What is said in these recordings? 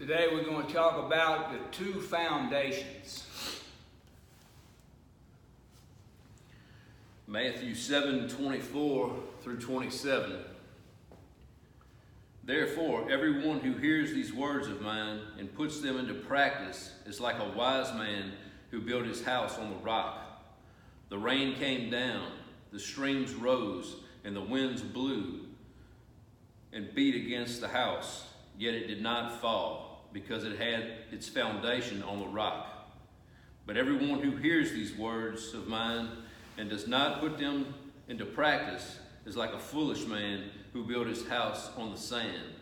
Today we're going to talk about the two foundations. Matthew 7:24 through 27. Therefore, everyone who hears these words of mine and puts them into practice is like a wise man who built his house on the rock. The rain came down, the streams rose, and the winds blew and beat against the house, yet it did not fall, because it had its foundation on the rock. But everyone who hears these words of mine and does not put them into practice is like a foolish man who built his house on the sand.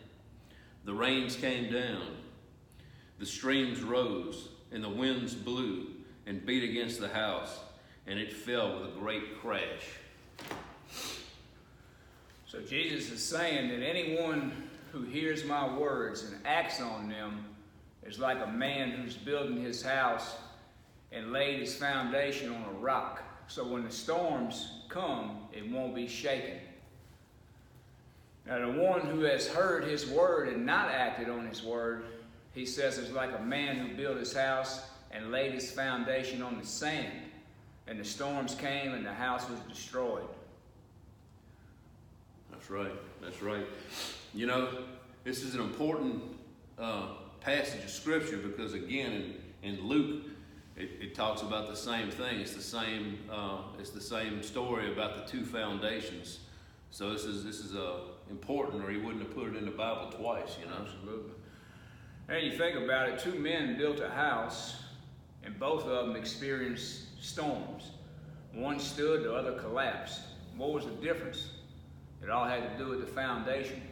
The rains came down, the streams rose, and the winds blew and beat against the house, and it fell with a great crash. So Jesus is saying that anyone who hears my words and acts on them is like a man who's building his house and laid his foundation on a rock. So when the storms come, it won't be shaken. Now the one who has heard his word and not acted on his word, he says is like a man who built his house and laid his foundation on the sand. And the storms came and the house was destroyed. That's right. That's right. You know, this is an important passage of scripture because again, in Luke, it talks about the same thing. It's the same story about the two foundations. So this is important, or he wouldn't have put it in the Bible twice. You know. Absolutely. And you think about it, two men built a house, and both of them experienced storms. One stood, the other collapsed. What was the difference? It all had to do with the foundation.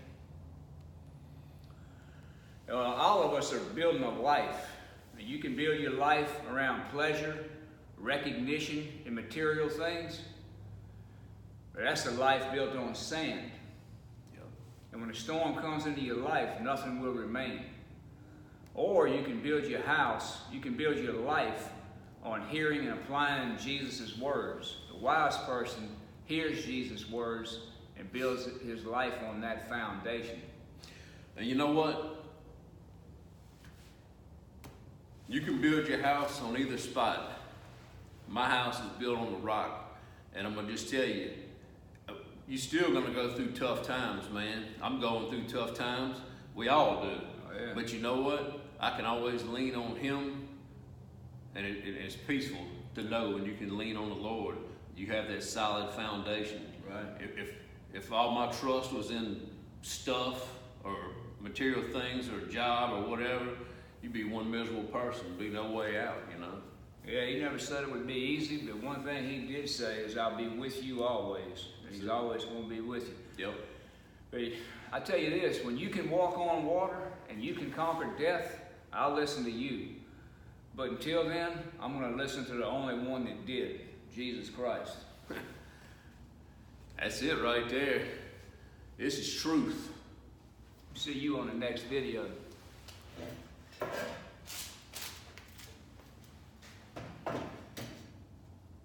All of us are building a life. You can build your life around pleasure, recognition, and material things. But that's a life built on sand. Yep. And when a storm comes into your life, nothing will remain. Or you can build your house, you can build your life on hearing and applying Jesus' words. The wise person hears Jesus' words and builds his life on that foundation. And you know what? You can build your house on either spot. My house is built on the rock. And I'm going to just tell you, you're still going to go through tough times, man. I'm going through tough times. We all do. Oh, yeah. But you know what? I can always lean on him. And it's peaceful to know when you can lean on the Lord. You have that solid foundation. Right. If all my trust was in stuff or material things or a job or whatever, you'd be one miserable person. There'd be no way out, you know. Yeah, he never said it would be easy, but one thing he did say is, I'll be with you always. And he's always going to be with you. Yep. But I tell you this, when you can walk on water and you can conquer death, I'll listen to you. But until then, I'm going to listen to the only one that did, Jesus Christ. That's it right there. This is truth. See you on the next video.